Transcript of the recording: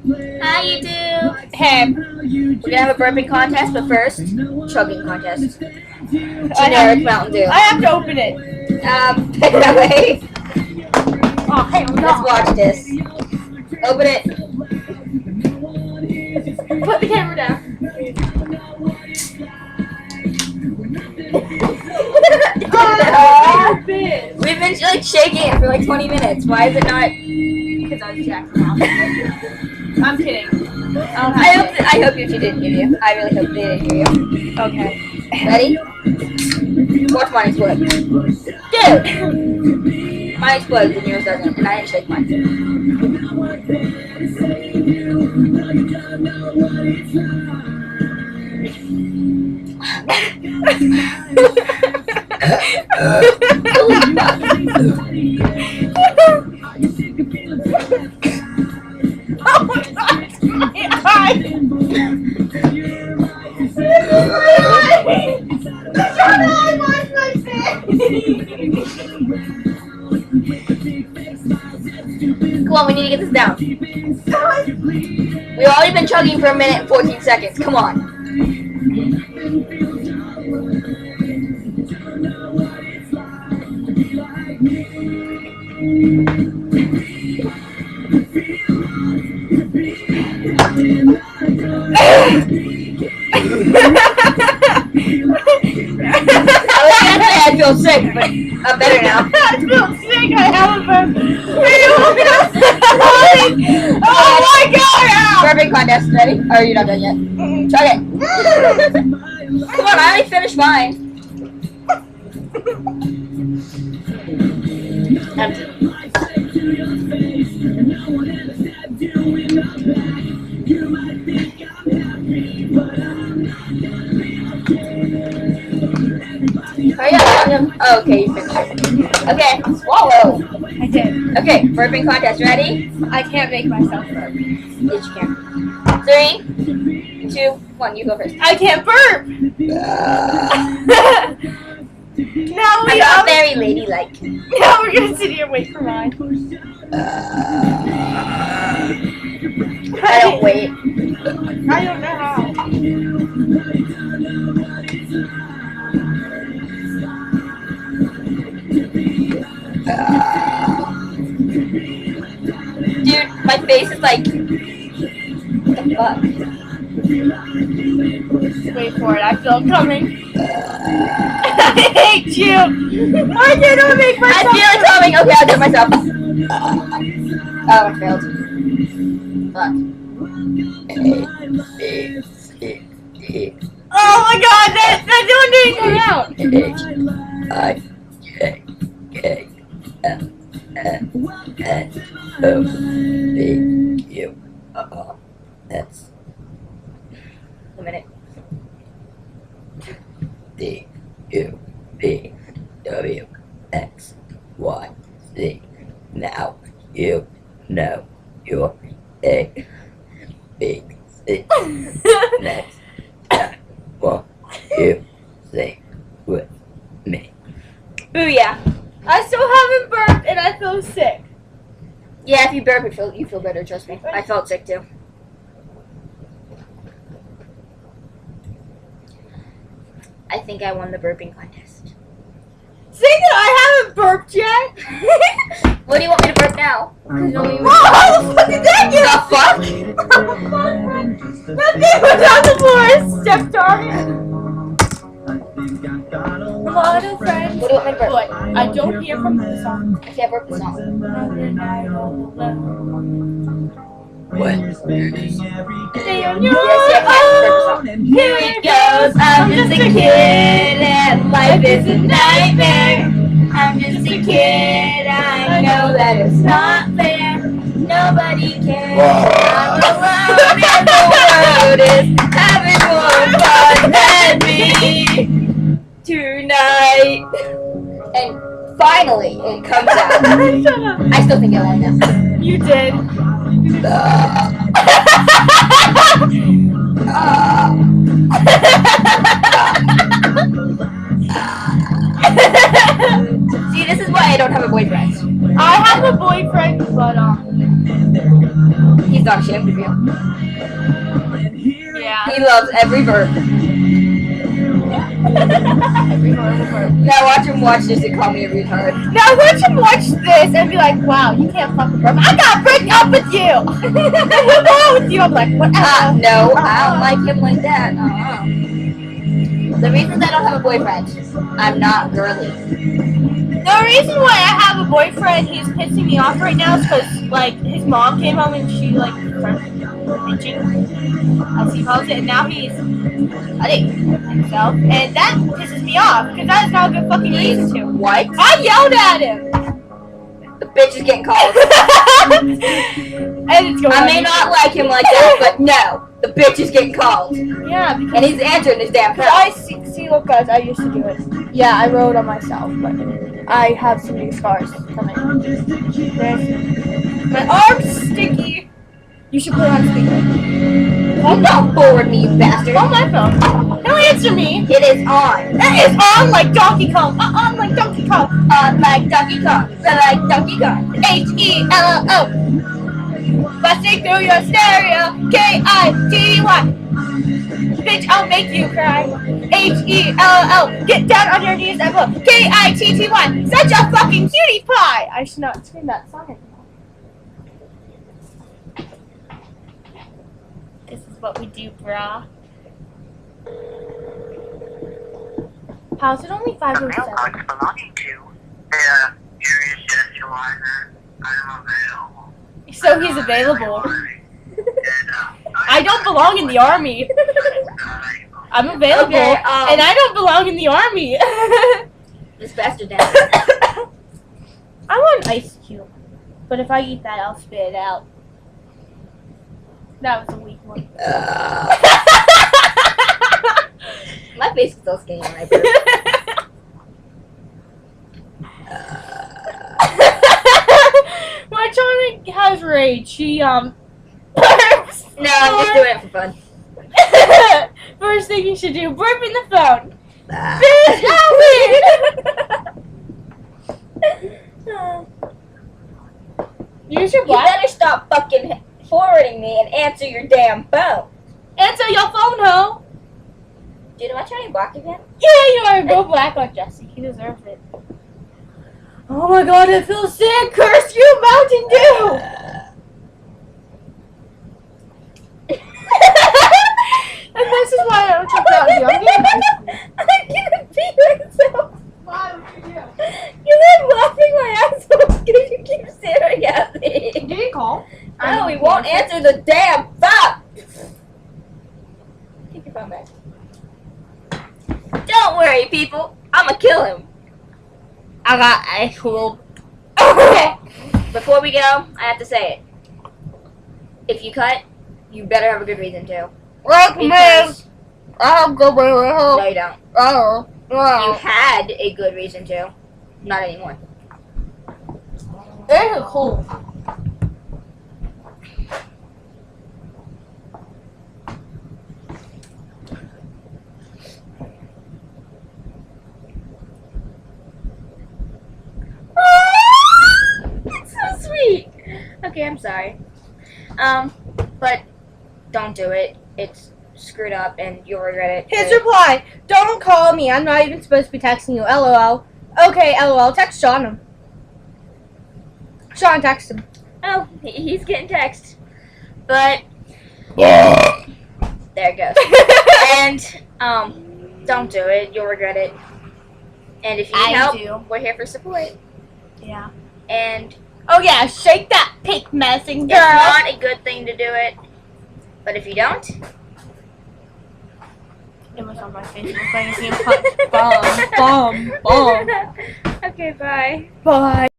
How you do? Hey, We're gonna have a burping contest, but first, chugging contest. Generic Mountain Dew. I have to open it. Take it away. Oh, hey, Let's watch this. Open it. Put the camera down. Oh, We've been like shaking it for like 20 minutes. Why is it not? because I was jacking off. I'm kidding. I hope you didn't hear you. I really hope they didn't hear you. Okay. Ready? Watch mine explode. Dude! Mine explodes and yours doesn't, and I didn't shake mine. Oh my god! Come on, we need to get this down. We've already been chugging for a minute and 14 seconds. Come on. I feel sick, but I'm better now. I feel sick. I have a burp. Oh my god! Burping contest, ready? Or are you not done yet? Chug it. Come on, I already finished mine. Hurry up, oh, okay, you finished. Okay, swallow. I did. Okay, burping contest, ready? I can't make myself burp. Yes, you can. 3, 2, 1, you go first. I can't burp. Now I'm not very ladylike. Now we're gonna sit here and wait for mine. I don't wait. I don't know how. Dude, my face is like, what the fuck? Wait for it. I feel it coming. I hate you. Why can't I make I myself? feel it coming. Okay, I'll do it myself. Oh, I failed. Fuck. Oh my god, that one didn't come out. That's a minute. D-U-B-W-X-Y-Z. Now you know you're a big C. Next time, won't you sing with me? Booyah. I still haven't burped and I feel sick. Yeah, if you burp, you feel better. Trust me. I felt sick too. I think I won the burping contest. Say that I haven't burped yet. What do you want me to burp now? Because no, you. Oh, how the fuck did that get The fuck? That thing was on the floor. Stepped on it. Hello, friends. What do you want me to burp? Boy, I don't hear from the song. I can't burp the song. What? Yes, yeah, I can't burp the song. Here it goes. I'm just a kid and life is a nightmare. I'm just a kid. I know that it's not fair. Nobody cares. I'm alone and the world is having more fun than me tonight. And finally, it comes out. Shut up. I still think I won this. You did. See, this is why I don't have a boyfriend. I have a boyfriend, but He's not ashamed of you. Yeah. He loves every burp. Now watch him watch this and call me a retard. Now watch him watch this and be like, wow, you can't fucking burp. I gotta break up with you. What's wrong with you? I'm like, whatever. No, I don't like him like that. The reason I don't have a boyfriend, I'm not girly. The reason why I have a boyfriend, he's pissing me off right now, is because, like, his mom came home and she, like, started bitching, as he calls it, and now he's cutting himself, and that pisses me off, because that is not a good fucking reason to. What? I yelled at him! The bitch is getting called. And it's going I may not like him like that, but no, the bitch is getting called. Yeah, because And he's answering his damn phone. I see, look guys, I used to do it. Yeah, I rode on myself, but I have so many scars coming. My arm's sticky. You should put it on speaker. Don't forward me, you bastard. On my phone. Don't answer me. It is on. It is on like Donkey Kong. On like Donkey Kong. On like Donkey Kong. Like Donkey Kong. H-E-L-L-O. Busting through your stereo. K-I-T-Y. Bitch, I'll make you cry. H-E-L-L. Get down on your knees and look. K-I-T-T-Y. Such a fucking cutie pie. I should not scream that song anymore. This is what we do, brah. How's it only 5:07? belonging to the Area Centralizer. I'm available. So he's available. I don't belong in the army. I'm available, Okay, and I don't belong in the army. This bastard down. I want an ice cube, but if I eat that, I'll spit it out. That was a weak one. My face is still skinny on my burp. My Tonic has rage. She burps. No, I'm just doing it for fun. First thing you should do, burp in the phone. Ah. Bitch, use your You black. better stop fucking forwarding me and answer your damn phone. Answer your phone, ho. Dude, am I trying to block again? Yeah, you are. Go black on Jesse. He deserves it. Oh my god, it feels sick. Curse you, Mountain Dew. And this is why I don't check out you. I'm gonna pee myself. Why would you do? You're like laughing my ass off because you keep staring at me. Did he call? No, he won't answer the damn phone. Take your phone back. Don't worry, people. I'ma kill him. I got ice cream. Okay. Before we go, I have to say it. If you cut, you better have a good reason to. Because I'm good with no, you don't. Oh. You had a good reason to. Not anymore. This is cool. It's so sweet. Okay, I'm sorry. But don't do it. It's screwed up and you'll regret it. His reply, don't call me. I'm not even supposed to be texting you. LOL. Okay, LOL. Text Sean. Sean, text him. Oh, he's getting text. But there it goes. And don't do it. You'll regret it. And if you need help, we're here for support. Yeah. And Oh yeah, shake that pink messing girl. it's not a good thing to do it. But if you don't, it was on my Facebook. I can see him. Bomb. Okay, bye. Bye.